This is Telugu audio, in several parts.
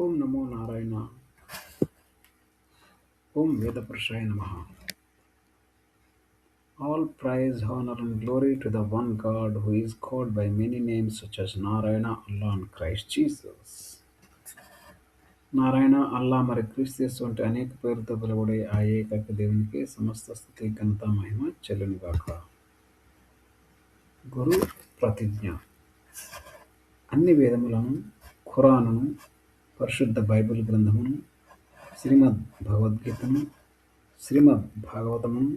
ఓం నమో నారాయణ. ఓం వేదపురుషాయ నమ. All praise, honor, and glory to the one God who is called by many names such as Narayana, Allah, and Christ Jesus. Narayana, అల్లా మరి క్రీస్తు వంటి అనేక పేరుతో పిలువడే ఆ ఏకైక దేవునికి సమస్త స్థుతి ఘనత మహిమ చెల్లునుగాక. గురు ప్రతిజ్ఞ. అన్ని వేదములను, ఖురానును, పరిశుద్ధ బైబిల్ గ్రంథమును, శ్రీమద్ భగవద్గీతను, శ్రీమద్ భాగవతమును,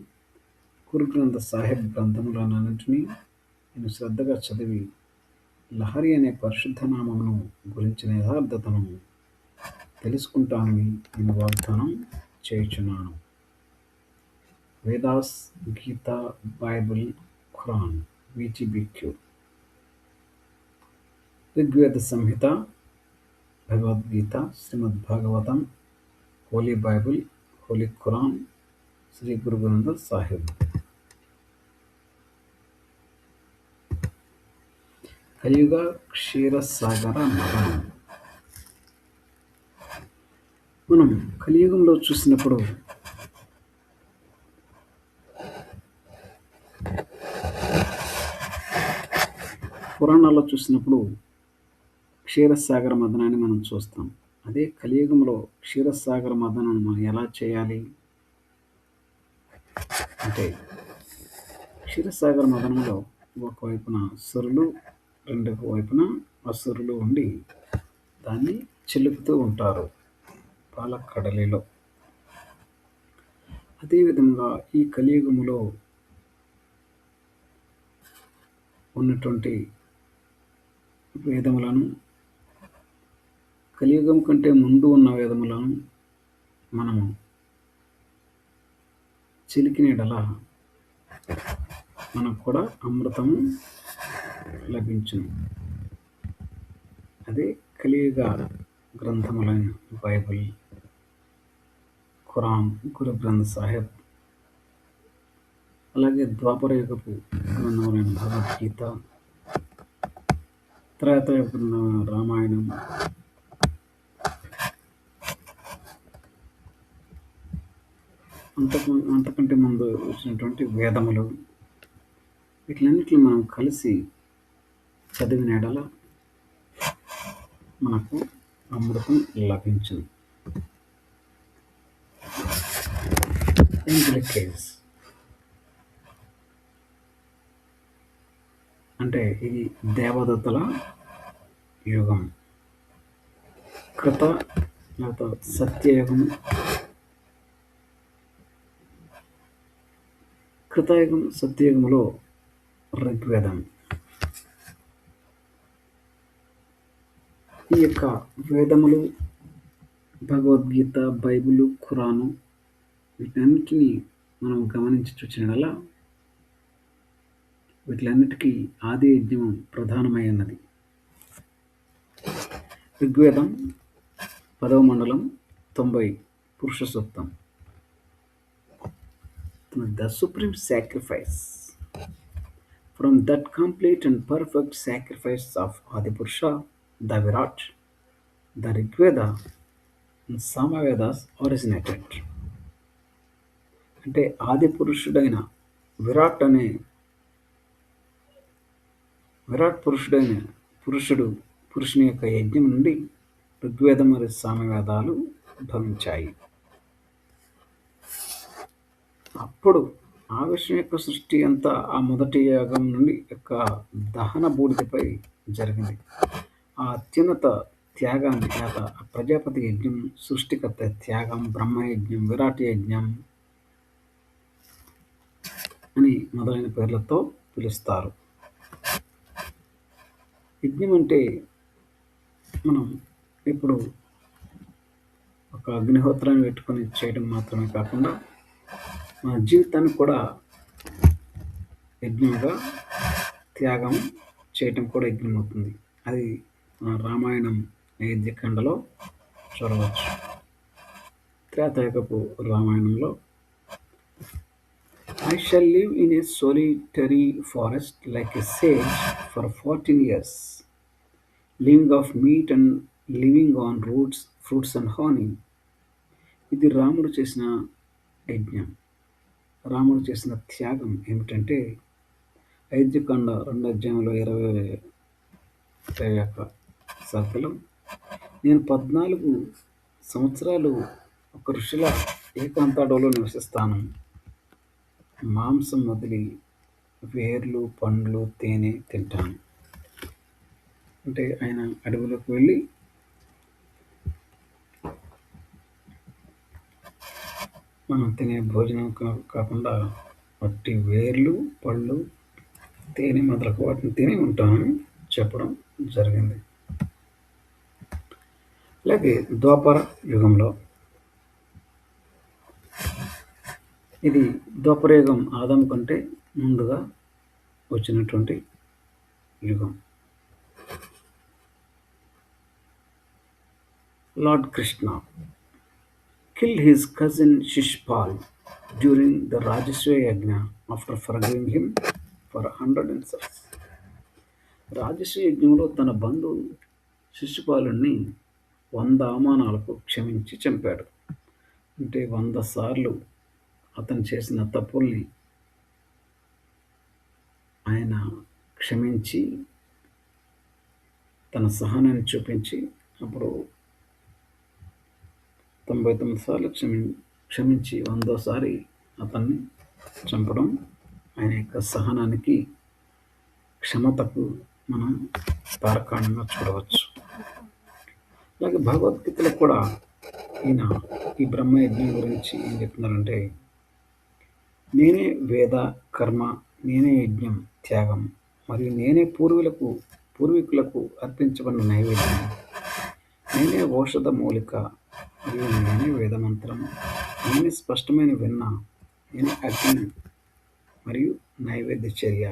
గురు గ్రంథ సాహిబ్ గ్రంథములన్నింటినీ నేను శ్రద్ధగా చదివి లహరి అనే పరిశుద్ధ నామమును గురించిన యథార్థతను తెలుసుకుంటానని నేను వాగ్దానం చేయుచున్నాను. వేదాస్, గీత, బైబిల్, ఖురాన్, విజిబిక్యూ, ఋగ్వేద సంహిత, భగవద్గీత, శ్రీమద్ భాగవతం, హోలీ బైబిల్, హోలీ ఖురాన్, శ్రీ గురు గ్రంథ సాహిబ్. కలియుగ క్షీరసాగర మదనం. మనం కలియుగంలో చూసినప్పుడు పురాణాల్లో చూసినప్పుడు క్షీరసాగర మదనాన్ని మనం చూస్తాం. అదే కలియుగంలో క్షీరసాగర మదనం మనం ఎలా చేయాలి అంటే, క్షీరసాగర మదనంలో ఒకవైపున సురులు, రెండవ వైపున అసురులు ఉండి దాన్ని చిలుకుతూ ఉంటారు పాలకడలిలో. అదేవిధంగా ఈ కలియుగములో ఉన్నటువంటి వేదములను, కలియుగం కంటే ముందు ఉన్న వేదములను మనము చిలికినడల మనకు కూడా అమృతము లభించును. అదే కలియుగ గ్రంథములైన బైబిల్, ఖురాన్, గురు గ్రంథ సాహిబ్, అలాగే ద్వాపరయుగపు గ్రంథములైన భగవద్గీత, త్రేతాయుగ గ్రంథమైన రామాయణం, అంతకంటే ముందు వచ్చినటువంటి వేదములు, వీటిలన్నిటిని మనం కలిసి చదివిన ఎడల మనకు అమృతం లభించును. ఏంజలికేజ్ అంటే ఇది దేవదత్తుల యుగం. కృత లేదా సత్యయుగం. కృతయుగం, సత్యయుగంలో ఋగ్వేదం. ఈ యొక్క వేదములు, భగవద్గీత, బైబిలు, ఖురాను, వీటన్నిటినీ మనం గమనించి చూచినలా వీటిలన్నిటికీ ఆది యజ్ఞం ప్రధానమై ఉన్నది. ఋగ్వేదం 10వ మండలం 90 పురుష సూక్తం. The supreme sacrifice. From that complete and perfect sacrifice of Adipurusha, the Virat, the Rigveda and Samavedas originated. అంటే ఆది పురుషుడైన విరాట్ పురుషుడైన పురుషుని యొక్క యజ్ఞం నుండి ఋగ్వేదం మరియు సామవేదాలు ఉద్భవించాయి. అప్పుడు ఆ విషయం యొక్క సృష్టి అంతా ఆ మొదటి యాగం నుండి యొక్క దహన బూడిదపై జరిగింది. ఆ అత్యున్నత త్యాగాన్ని లేదా ప్రజాపతి యజ్ఞం, సృష్టికర్త త్యాగం, బ్రహ్మయజ్ఞం, విరాట్ యజ్ఞం అని మొదలైన పేర్లతో పిలుస్తారు. యజ్ఞం అంటే మనం ఇప్పుడు ఒక అగ్నిహోత్రాన్ని పెట్టుకొని చేయడం మాత్రమే కాకుండా మన జీవితాన్ని కూడా యజ్ఞంగా త్యాగం చేయటం కూడా యజ్ఞం అవుతుంది. అది మన రామాయణం నైవేద్యఖండలో చూడవచ్చు. త్రేతాయుగపు రామాయణంలో I shall live in a solitary forest like a sage for 14 years, living of meat and living on roots fruits and honey. ఇది రాముడు చేసిన యజ్ఞం. రాముడు చేసిన త్యాగం ఏమిటంటే అయోధ్యకాండ 2 అధ్యాయంలో 20 యొక్క సర్కలం, నేను 14 సంవత్సరాలు ఒక ఋషిలా ఏకాంత నివసిస్తాను. మాంసం వదిలి వేర్లు, పండ్లు, తేనె తింటాను. అంటే ఆయన అడవిలోకి వెళ్ళి మనం తినే భోజనం కాకుండా వట్టి వేర్లు, పళ్ళు, తేనె మొదలగు వాటిని తిని ఉంటానని చెప్పడం జరిగింది. అలాగే ద్వాపర యుగంలో, ఇది ద్వాపర యుగం ఆదాము కంటే ముందుగా వచ్చినటువంటి యుగం. Lord Krishna killed his cousin Shishpal during the Rajaswaya Yajna after forgiving him for 100 insults. రాజస్వ యజ్ఞంలో తన బంధువు శిశుపాలుని 100 అవమానాలకు క్షమించి చంపాడు. అంటే 100 సార్లు అతను చేసిన తప్పుల్ని ఆయన క్షమించి తన సహనాన్ని చూపించి అప్పుడు 99 సార్లు క్షమించి 100సారి అతన్ని చంపడం ఆయన యొక్క సహనానికి, క్షమతకు మనం తార్కాణంగా చూడవచ్చు. అలాగే భగవద్గీతలో కూడా ఈయన ఈ బ్రహ్మయజ్ఞం గురించి ఏం చెప్తున్నారంటే, నేనే వేద కర్మ, నేనే యజ్ఞం త్యాగం, మరియు నేనే పూర్వీకులకు అర్పించబడిన నైవేద్యం, నేనే ఔషధ మూలిక, మరియు నేనే వేదమంత్రం, నేనే స్పష్టమైన వెన్న, నేనే అగ్ని మరియు నైవేద్య చర్య.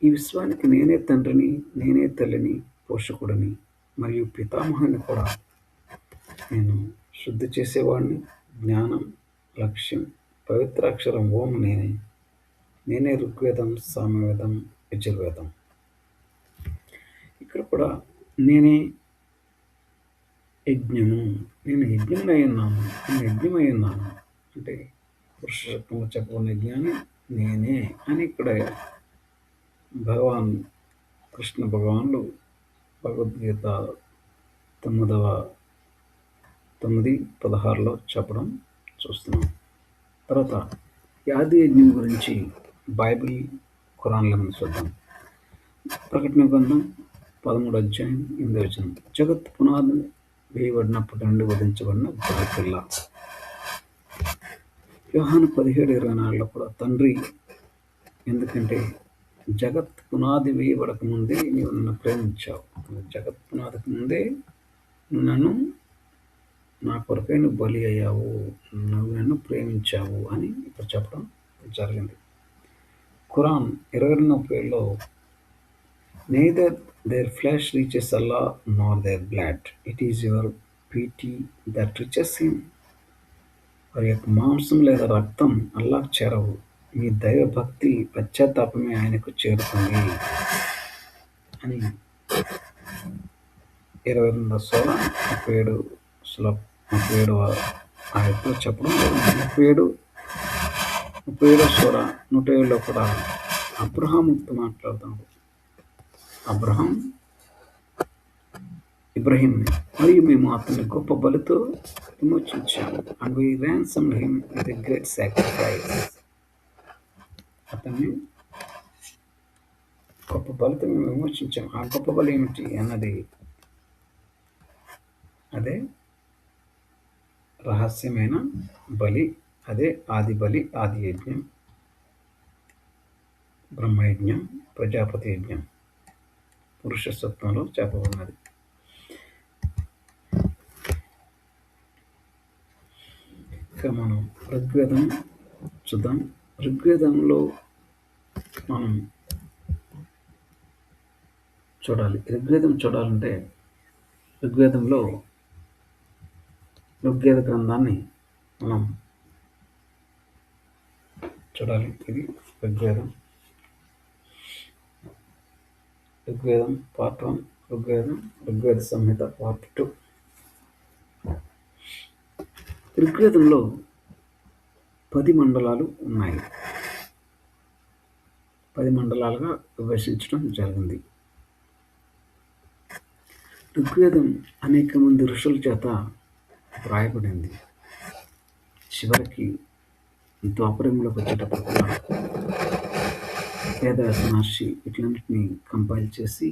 ఈ విశ్వానికి నేనే తండ్రిని, నేనే తల్లిని, పోషకుడిని మరియు పితామహుని కూడా. నేను శుద్ధి చేసేవాడిని, జ్ఞానం, లక్ష్యం, పవిత్రాక్షరం ఓం నేనే ఋగ్వేదం, సామవేదం, యజుర్వేదం. ఇక్కడ కూడా నేనే యజ్ఞము, నేను యజ్ఞమై ఉన్నాను, నేను యజ్ఞమై ఉన్నాను అంటే పురుష శక్తిలో చెప్పబడిన యజ్ఞాన్ని నేనే అని ఇక్కడ కృష్ణ భగవానుడు భగవద్గీత 9:16లో చెప్పడం చూస్తున్నాం. తర్వాత యాది యజ్ఞం గురించి బైబిల్, ఖురాన్లో మనం చూద్దాం. ప్రకటన గ్రంథం 13 అధ్యాయం 8వ వచనం, జగత్ పునాది వేయబడినప్పటి నుండి వధించబడిన గొర్రెపిల్ల. యోహాను 17:24లో కూడా తండ్రి, ఎందుకంటే జగత్ పునాది వేయబడక ముందే నీవు నన్ను ప్రేమించావు, జగత్ పునాదికి ముందే నన్ను నా కొరకై నువ్వు బలి అయ్యావు, నువ్వు నన్ను ప్రేమించావు అని ఇక్కడ చెప్పడం జరిగింది. Quran 22:37లో neither their flesh reaches Allah nor their blood, it is your pity that reaches him. వారి యొక్క మాంసం లేదా రక్తం అల్లాహ్ చేరవు, మీ దైవ భక్తి పశ్చాత్తాపమే ఆయనకు చేరుతుంది అని 22వ సూర 37వ ఆయతలో చెప్పడం జరిగింది. 37వ సూర 107లో కూడా అబ్రహాముతో మాట్లాడుతున్నాడు. ఇబ్రహీంని, మరియు మేము అతన్ని గొప్ప బలితో విమోచించాము. And we ransomed him with a great sacrifice. అతన్ని గొప్ప బలితో మేము విమోచించాము. ఆ గొప్ప బలి ఏమిటి అన్నది అదే రహస్యమైన బలి, అదే ఆది బలి, ఆది యజ్ఞం, బ్రహ్మయజ్ఞం, ప్రజాపతి యజ్ఞం పురుష సూక్తంలో చెప్పబడినది. ఇక మనం ఋగ్వేదం చూద్దాం. ఋగ్వేదంలో మనం ఋగ్వేదం చూడాలంటే ఋగ్వేదంలో ఋగ్వేద గ్రంథాన్ని మనం చూడాలి. ఇది ఋగ్వేదం పార్ట్ 1 ఋగ్వేదం, ఋగ్వేద సంహిత పార్ట్ 2. ఋగ్వేదంలో 10 మండలాలు ఉన్నాయి. 10 మండలాలుగా విభజించడం జరిగింది. ఋగ్వేదం అనేక మంది ఋషుల చేత వ్రాయబడింది. చివరికి ద్వాపరంలోకి వచ్చేటప్పుడు కూడా వేదవ్యాస మహర్షి వీటిలన్నింటినీ కంపైల్ చేసి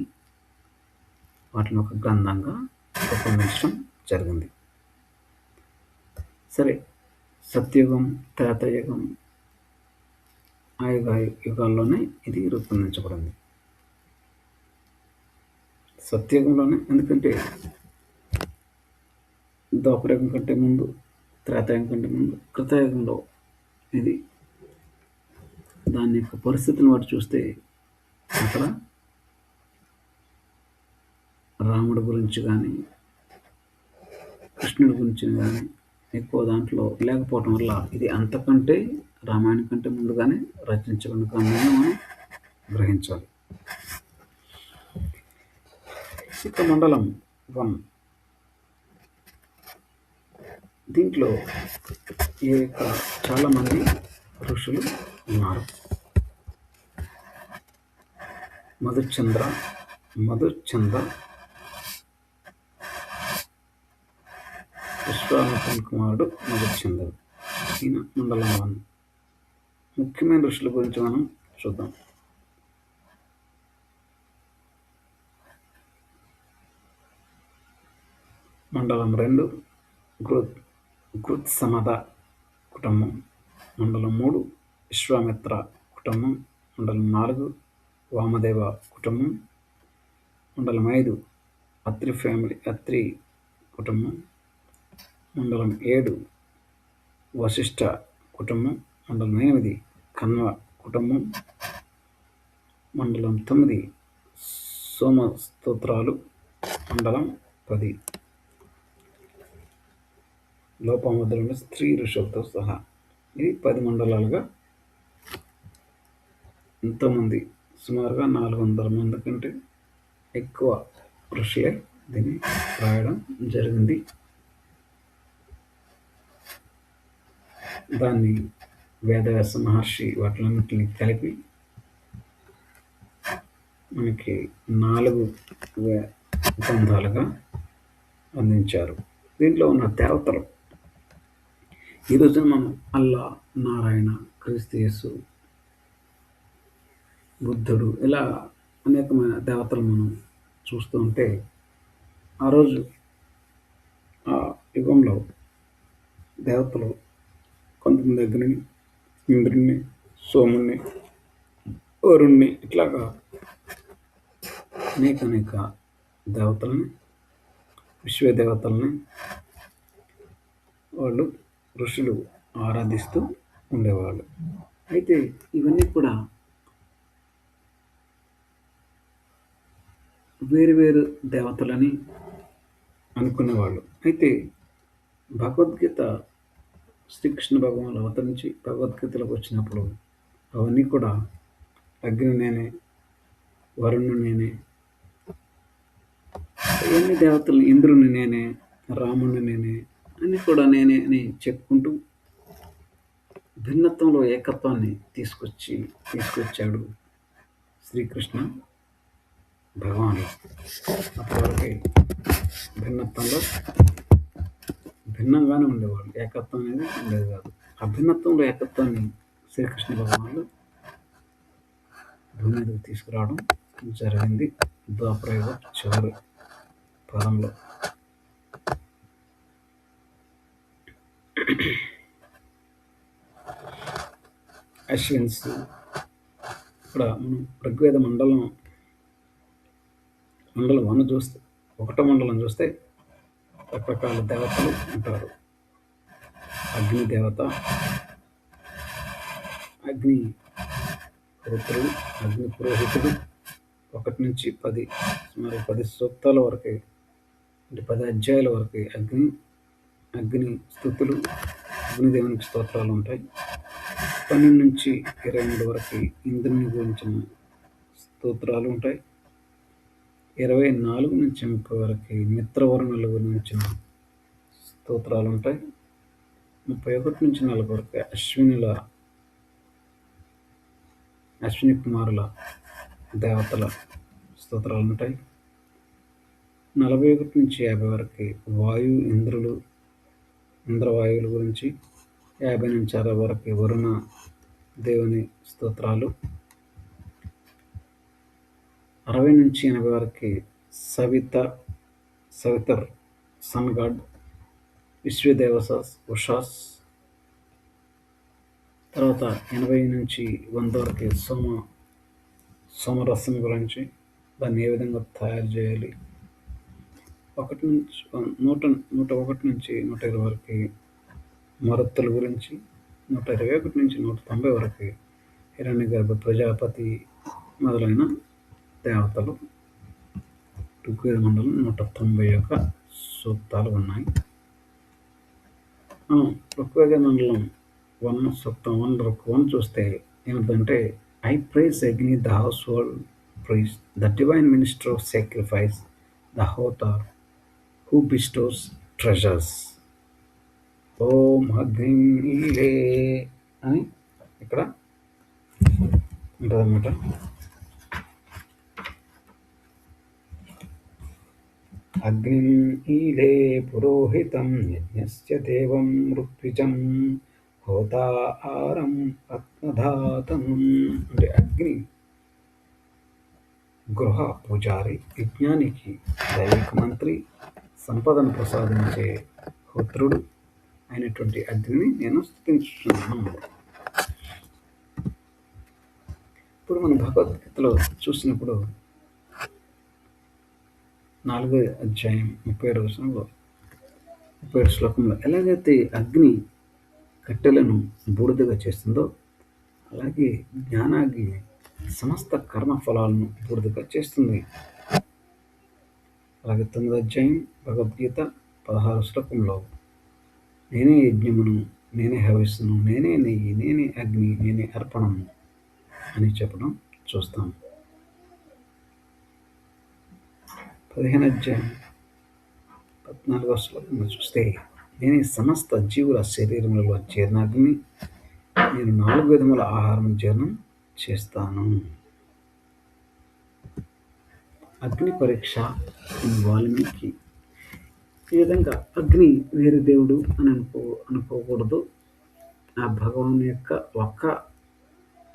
వాటిని ఒక గ్రంథంగా రూపొందించడం జరిగింది. సరే, సత్యయుగం, త్రేతాయుగం, యుగాల్లోనే ఇది రూపొందించబడింది. సత్యయుగంలోనే, ఎందుకంటే ద్వాపరయుగం కంటే ముందు, త్రేతాయుగం కంటే ముందు, కృతయుగంలో ఇది దాని యొక్క పరిస్థితిని బట్టి చూస్తే అక్కడ రాముడి గురించి కానీ కృష్ణుడి గురించి కానీ ఎక్కువ దాంట్లో లేకపోవటం వల్ల ఇది అంతకంటే రామాయణం కంటే ముందుగానే రచించబడిన గ్రంథంగా మనం గ్రహించాలి. ఇక మండలం 1, దీంట్లో చాలామంది ఋషులు ఉన్నారు. మధుచంద్ర విశ్వామిత్రుని కుమారుడు మధుచంద్రుడు. ఈయన మండలం 1. ముఖ్యమైన ఋషుల గురించి మనం చూద్దాం. మండలం 2 కృత్సమద కుటుంబం. మండలం 3 విశ్వామిత్ర కుటుంబం. మండలం 4 వామదేవ కుటుంబం. మండలం 5 అత్రి కుటుంబం. మండలం 7 వశిష్ఠ కుటుంబం. మండలం 8 కన్వ కుటుంబం. మండలం 9 సోమస్తోత్రాలు. మండలం 10 లోపాముద్రలో స్త్రీ ఋషులతో సహా. ఇది 10 మండలాలుగా ఎంతోమంది, సుమారుగా 400 మంది కంటే ఎక్కువ ఋషులే దీన్ని రాయడం జరిగింది. దాన్ని వేదవ్యాస మహర్షి వాటిలన్నింటినీ కలిపి మనకి 4 గ్రంథాలుగా అందించారు. దీంట్లో ఉన్న దేవతలు ఈరోజు మనం అల్లా, నారాయణ, క్రీస్తు యేసు, బుద్ధుడు, ఇలా అనేకమైన దేవతలు మనం చూస్తూ ఉంటే, ఆ రోజు ఆ యుగంలో దేవతలు కొంతమంది అగ్నిని, ఇంద్రుణ్ణి, సోముణ్ణి, వరుణ్ణి, ఇట్లాగా అనేక దేవతల్ని, విశ్వదేవతల్ని వాళ్ళు ఋషులు ఆరాధిస్తూ ఉండేవాళ్ళు. అయితే ఇవన్నీ కూడా వేరు దేవతలని అనుకునేవాళ్ళు. అయితే భగవద్గీత, శ్రీకృష్ణ భగవానుడు అవతరించి భగవద్గీతలకు వచ్చినప్పుడు అవన్నీ కూడా అగ్ని నేనే, వరుణుని నేనే, ఎన్ని దేవతలు, ఇంద్రుని నేనే, రాముని నేనే, అన్ని కూడా నేనే అని చెప్పుకుంటూ భిన్నత్వంలో ఏకత్వాన్ని తీసుకొచ్చాడు శ్రీకృష్ణ భగవానుడు. అప్పటివరకు భిన్నత్వంలో భిన్నంగానే ఉండేవాళ్ళు, ఏకత్వం అనేది ఉండేది కాదు. ఆ భిన్నత్వంలో ఏకత్వాన్ని శ్రీకృష్ణ భగవానుడు భూమి మీదకి తీసుకురావడం జరిగింది ద్వాపరయుగ చివరి కాలంలో. అశ్విన్స్, ఇక్కడ మనం ఋగ్వేద మండలం 1 చూస్తే, 1వ మండలం చూస్తే రకరకాల దేవతలు ఉంటారు. అగ్ని దేవత, అగ్ని రుద్రుడు, అగ్ని పురోహితుడు. 1 నుంచి 10, సుమారు 10 సూక్తాల వరకు, అంటే 10 అధ్యాయాల వరకు అగ్ని స్తుతులు, అగ్నిదేవునికి స్తోత్రాలు ఉంటాయి. 12 నుంచి 23 వరకు ఇంద్రుని గురించిన స్తోత్రాలు ఉంటాయి. 24-30 వరకు మిత్రవర్ణుల గురించిన స్తోత్రాలు ఉంటాయి. 31-40 వరకు అశ్విని కుమారుల దేవతల స్తోత్రాలు ఉంటాయి. 41-50 వరకు ఇంద్రవాయువుల గురించి, 50-60 వరకు వరుణ దేవుని స్తోత్రాలు, 60-80 వరకు సవితర్ సన్ గాడ్, ఉషాస్. తర్వాత 80-100 వరకు సోమరసం గురించి, దాన్ని ఏ విధంగా తయారు చేయాలి. 101-120 వరకు మరుత్తుల గురించి, 121-190 వరకు హిరణ్యగర్భ, ప్రజాపతి మొదలైన దేవతలు. ఋగ్వేద మండలం 191 సూక్తాలు ఉన్నాయి. మనం ఋగ్వేద మండలం 1 సూక్తం 1 చూస్తే ఏమిటంటే, I praise Agni the household priest, the divine minister of sacrifice, the hotar who bestows treasures. ఓం అగ్నిలే అని ఇక్కడ ఉంటుందన్నమాట. అగ్నిం ఈలే పురోహితం యజ్ఞస్య దేవం ఋత్విజం హోతారం ఆత్మధాతం. అంటే అగ్ని గృహ పూజారి, యజ్ఞానికి దైవిక మంత్రి, సంపదను ప్రసాదించే హోత్రుడు అయినటువంటి అగ్నిని నేను స్తుతించుతున్నాను. ఇప్పుడు మన భగవద్గీతలో చూసినప్పుడు 4వ అధ్యాయం 37 శ్లోకంలో ఎలాగైతే అగ్ని కట్టెలను బూడిదగా చేస్తుందో, అలాగే జ్ఞానాగ్ని సమస్త కర్మ ఫలాలను బూడిదగా చేస్తుంది. అలాగే 9వ అధ్యాయం భగవద్గీత 16 శ్లోకంలో నేనే యజ్ఞమును, నేనే హవిస్సును, నేనే నెయ్యి, నేనే అగ్ని, నేనే అర్పణము అని చెప్పడం చూస్తాం. 15వ అధ్యాయం 14వ శ్లోకంలో చూస్తే నేనే సమస్త జీవుల శరీరములలో జీర్ణాగ్ని, నేను 4 విధముల ఆహారం జీర్ణం చేస్తాను. అగ్ని పరీక్ష వాల్మీకి. ఈ విధంగా అగ్ని వేరే దేవుడు అని అనుకోకూడదు. ఆ భగవాన్ యొక్క ఒక్క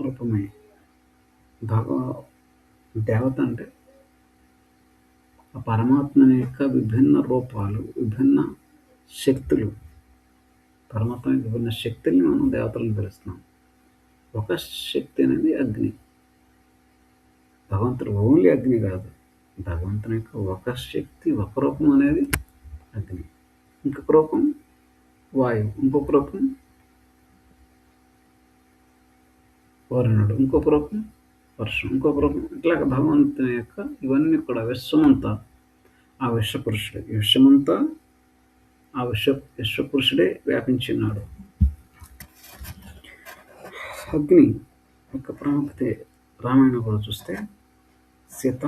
రూపమే. దేవత అంటే ఆ పరమాత్మ యొక్క విభిన్న రూపాలు, విభిన్న శక్తులు. పరమాత్మ యొక్క విభిన్న శక్తుల్ని మనం దేవతలను పిలుస్తున్నాం. ఒక శక్తి అనేది అగ్ని. భగవంతుడు ఓన్లీ అగ్ని కాదు. భగవంతుని యొక్క ఒక శక్తి, ఒక రూపం అనేది అగ్ని. ఇంకొక రూపం వాయువు, ఇంకొక రూపం వరుణుడు, ఇంకొక రూపం వర్షం, ఇంకొక రూపం. ఇట్లాగ భగవంతుని యొక్క ఇవన్నీ కూడా విశ్వమంతా ఆ విశ్వపురుషుడే. ఈ విశ్వమంతా ఆ విశ్వపురుషుడే వ్యాపించినాడు. అగ్ని యొక్క ప్రాముఖ్యత రామాయణం కూడా చూస్తే సీత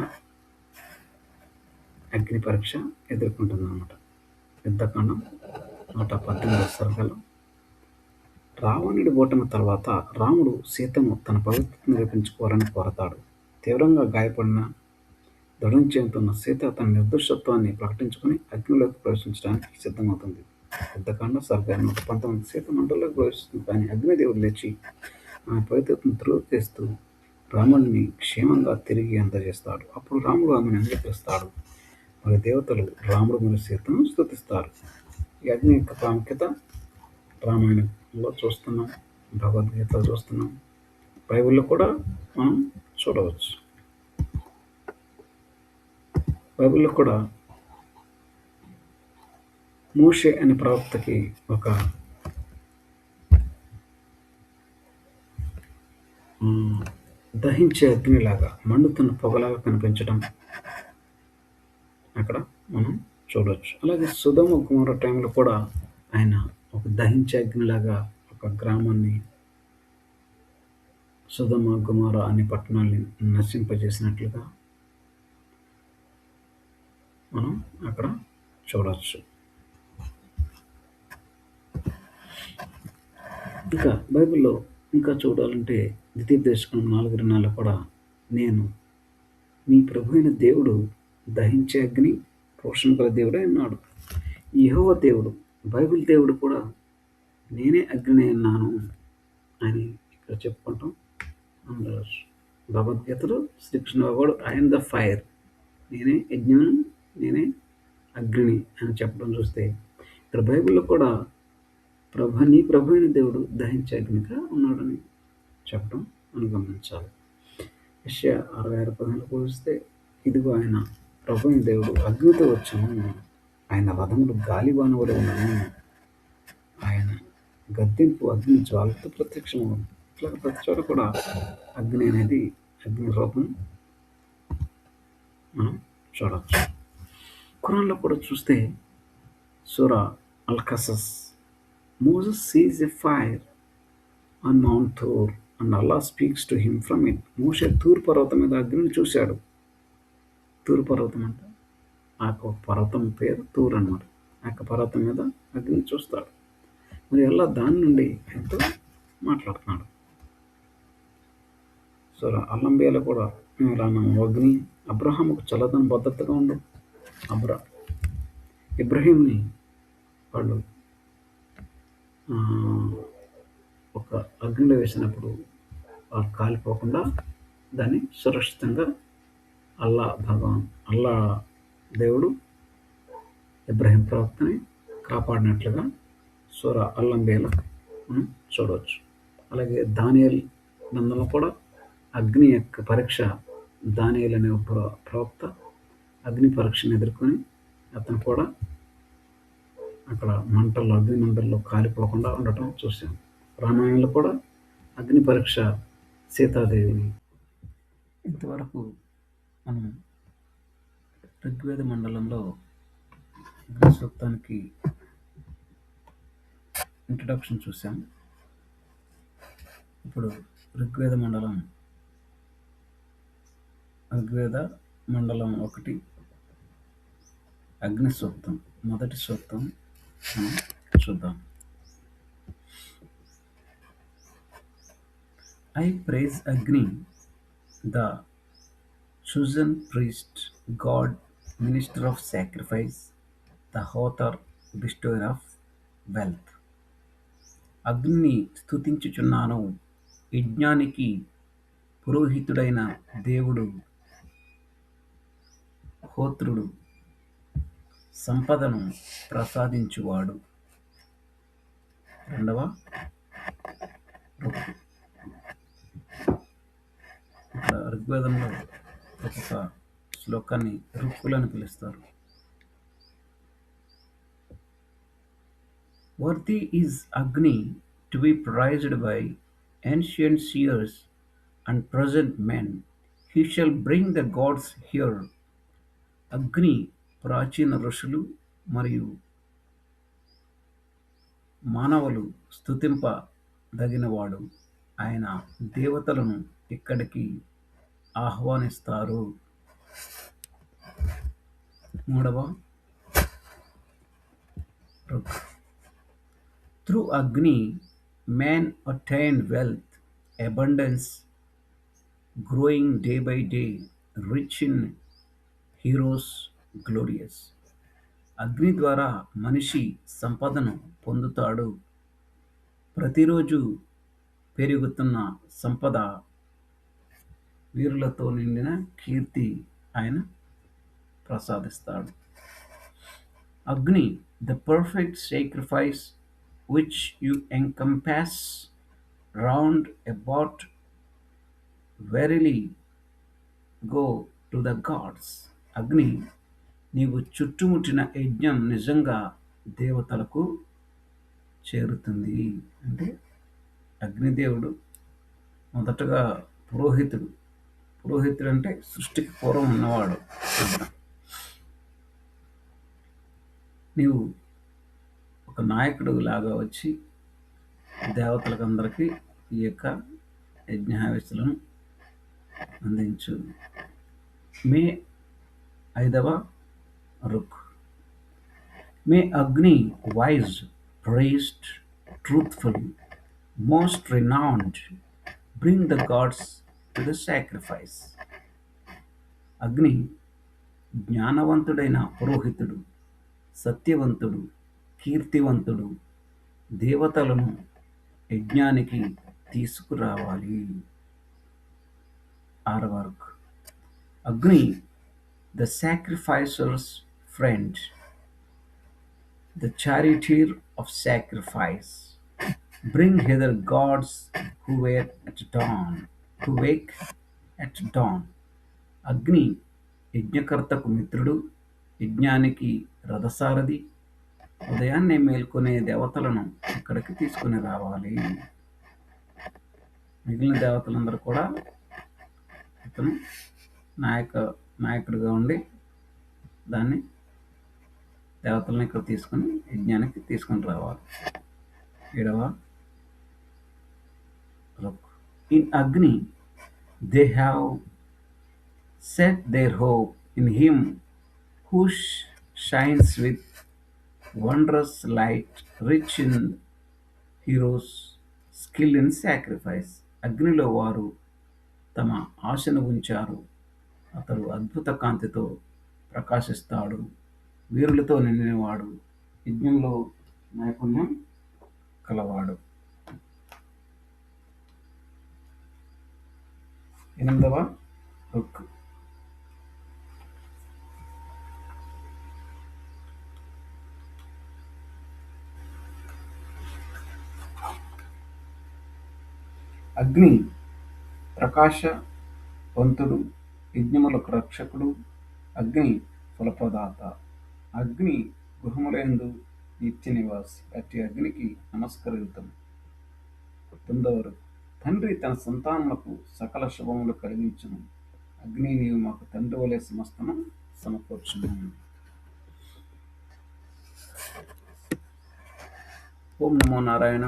అగ్ని పరీక్ష ఎదుర్కొంటుంది అన్నమాట. యుద్ధకాండం 118 సర్గలో రావణుడి ఓటమి తర్వాత రాముడు సీతను తన పవిత్రతను నిరూపించుకోవాలని కోరతాడు. తీవ్రంగా గాయపడిన దృఢంచేతున్న సీత తన నిర్దోషత్వాన్ని ప్రకటించుకుని అగ్నిలోకి ప్రవేశించడానికి సిద్ధమవుతుంది. యుద్ధకాండ సర్గ 119. సీత మంటల్లోకి ప్రవేశిస్తుంది, కానీ అగ్నిదేవుడు లేచి ఆమె పవిత్రతను ధృవీకరిస్తూ రాముడిని క్షేమంగా తిరిగి అందజేస్తాడు. అప్పుడు రాముడు ఆమెను అంగీకరిస్తాడు. మరి దేవతలు రాముడు మరియు సీతను స్తుతిస్తారు. ఈ అగ్ని యొక్క ప్రాముఖ్యత రామాయణంలో చూస్తున్నాం, భగవద్గీతలో చూస్తున్నాం, బైబిల్లో కూడా మనం చూడవచ్చు. బైబిల్లో కూడా మోషే అనే ప్రవక్తకి ఒక దహించే అగ్నిలాగా, మండుతున్న పొగలాగా కనిపించడం అక్కడ మనం చూడవచ్చు. అలాగే సొదొమ గొమొర్రా టైంలో కూడా ఆయన ఒక దహించే అగ్నిలాగా ఒక గ్రామాన్ని, సొదొమ గొమొర్రా అనే పట్టణాన్ని నశింపజేసినట్లుగా మనం అక్కడ చూడవచ్చు. ఇంకా బైబిల్‌లో ఇంకా చూడాలంటే ద్వితీయోపదేశకాండం 4:24 కూడా నేను మీ ప్రభువైన దేవుడు దహించే అగ్ని, రోషం గల దేవుడై ఉన్నాడు. యెహోవా దేవుడు, బైబిల్ దేవుడు కూడా నేనే అగ్నినై ఉన్నాను అని ఇక్కడ చెప్పుకుంటాం అందరూ. భగవద్గీతలో శ్రీకృష్ణ భగవానుడు ఐ యామ్ ద ఫైర్, నేనే యజ్ఞమును, నేనే అగ్నిని అని చెప్పడం చూస్తే, ఇక్కడ బైబిల్‌లో కూడా నీ ప్రభువైన దేవుడు దహించే అగ్నిగా ఉన్నాడని చెప్పడం మనం గమనించాలి. యెషయా 66:15 పోలిస్తే, ఇదిగో ఆయన ప్రభువైన దేవుడు అగ్నితో వచ్చును, ఆయన రథములు గాలిబాన వలె ఉన్నను, ఆయన గద్దింపు అగ్ని జ్వాలతో ప్రత్యక్షమవును. ఇట్లా ప్రతి చోట కూడా అగ్ని అనేది, అగ్ని రూపం మనం చూడవచ్చు. ఖురాన్‌లో కూడా చూస్తే Surah al Qasas, Moses sees a fire on Mount Tur and Allah speaks to him from it. మోషే తూర్ పర్వతం మీద అగ్నిని చూశాడు. తూర్ పర్వతం అంటే ఆ పర్వతం పేరు తూర్ అన్నమాట. ఆ పర్వతం మీద అగ్నిని చూస్తాడు. మరి అల్లా దాని నుండి ఎంతో మాట్లాడుతున్నాడు. సూరా అల్ అంబియాలో కూడా అగ్ని అబ్రహాముకు చల్లదనం భద్రతగా ఉండు. ఇబ్రహీంని వాళ్ళు ఒక అగ్నిలో వేసినప్పుడు వాళ్ళు కాలిపోకుండా దాన్ని సురక్షితంగా అల్లా దేవుడు ఇబ్రహీం ప్రవక్తని కాపాడినట్లుగా సూరా అల్ అంబియాలో మనం చూడవచ్చు. అలాగే దానియేలు గ్రంథంలో కూడా అగ్ని యొక్క పరీక్ష, దానియేలు అనే ప్రవక్త అగ్ని పరీక్షను ఎదుర్కొని అతను కూడా అక్కడ అగ్ని మంటల్లో కాలిపోకుండా ఉండటం చూసాం. రామాయణంలో కూడా అగ్ని పరీక్ష సీతాదేవిని. ఇంతవరకు మనం ఋగ్వేద మండలంలో అగ్ని సూక్తానికి ఇంట్రడక్షన్ చూసాం. ఇప్పుడు ఋగ్వేద మండలం 1 అగ్ని సూక్తం, మొదటి సూక్తం మనం చూద్దాం. I praise Agni, the chosen priest, God, minister of sacrifice, the author, bestower of wealth. అగ్నిని స్తుతించుచున్నాను, యజ్ఞానికి పురోహితుడైన దేవుడు, హోత్రుడు, సంపదను ప్రసాదించువాడు. 2వ రుక్కు. ఇక్కడ ఋగ్వేదంలో ఒక్కొక్క శ్లోకాన్ని రుక్కులని పిలుస్తారు. Worthy is Agni to be prized by ancient seers and present men. He shall bring the gods here. అగ్ని ప్రాచీన ఋషులు మరియు మానవులు స్తుతింపదగినవాడు. ఆయన దేవతలను ఇక్కడికి ఆహ్వానిస్తారు. 3వ రుక్. Through Agni, man attained wealth, abundance, growing day by day, rich in heroes, glorious. అగ్ని ద్వారా మనిషి సంపదను పొందుతాడు. ప్రతిరోజు పెరుగుతున్న సంపద, వీరులతో నిండిన కీర్తి ఆయన ప్రసాదిస్తాడు. అగ్ని, the perfect sacrifice which you encompass round about, verily go to the gods. అగ్ని, నీవు చుట్టుముట్టిన యజ్ఞం నిజంగా దేవతలకు చేరుతుంది. అంటే అగ్నిదేవుడు మొదటగా పురోహితుడు అంటే సృష్టికి పూర్వం ఉన్నవాడు. నీవు ఒక నాయకుడు లాగా వచ్చి దేవతలకందరికీ ఈ యొక్క యజ్ఞహావిస్తులను అందించు. మే 5వ Rook. May Agni, wise, praised, truthful, most renowned, bring the gods to the sacrifice. అగ్ని జ్ఞానవంతుడైన పురోహితుడు, సత్యవంతుడు, కీర్తివంతుడు, దేవతలను యజ్ఞానికి తీసుకురావాలి. ఆరవ వరకు. Agni the sacrificer's friend, the charioteer of sacrifice. Bring hither gods who were at dawn, who wake at dawn. అగ్ని యజ్ఞకర్తకు మిత్రుడు, యజ్ఞానికి రథసారథి, ఉదయాన్నే మేల్కొనే దేవతలను ఇక్కడికి తీసుకుని రావాలి. మిగిలిన దేవతలందరూ కూడా ఇతను నాయకుడిగా ఉండి దాన్ని దేవతలను ఇక్కడ తీసుకొని యజ్ఞానికి తీసుకొని రావాలి. 7వ రుక్. ఇన్ అగ్ని they have set their hope in him who shines with wondrous light, rich in heroes, skilled in sacrifice. అగ్నిలో వారు తమ ఆశను ఉంచారు. అతడు అద్భుత కాంతితో ప్రకాశిస్తాడు, వీరులతో నిండినవాడు, యజ్ఞంలో నైపుణ్యం కలవాడు. 8వ రుక్. అగ్ని ప్రకాశవంతుడు, యజ్ఞములకు రక్షకుడు, అగ్ని ఫలప్రదాత, అగ్ని గృహములందు నిత్య నివాసి, అట్టి అగ్నికి నమస్కరిద్దాం. 9వ. తండ్రి తన సంతానములకు సకల శుభములు కలిగించును, అగ్ని నీవు మాకు తండ్రి వలె సమస్తము సమకూర్చును. ఓం నమో నారాయణ.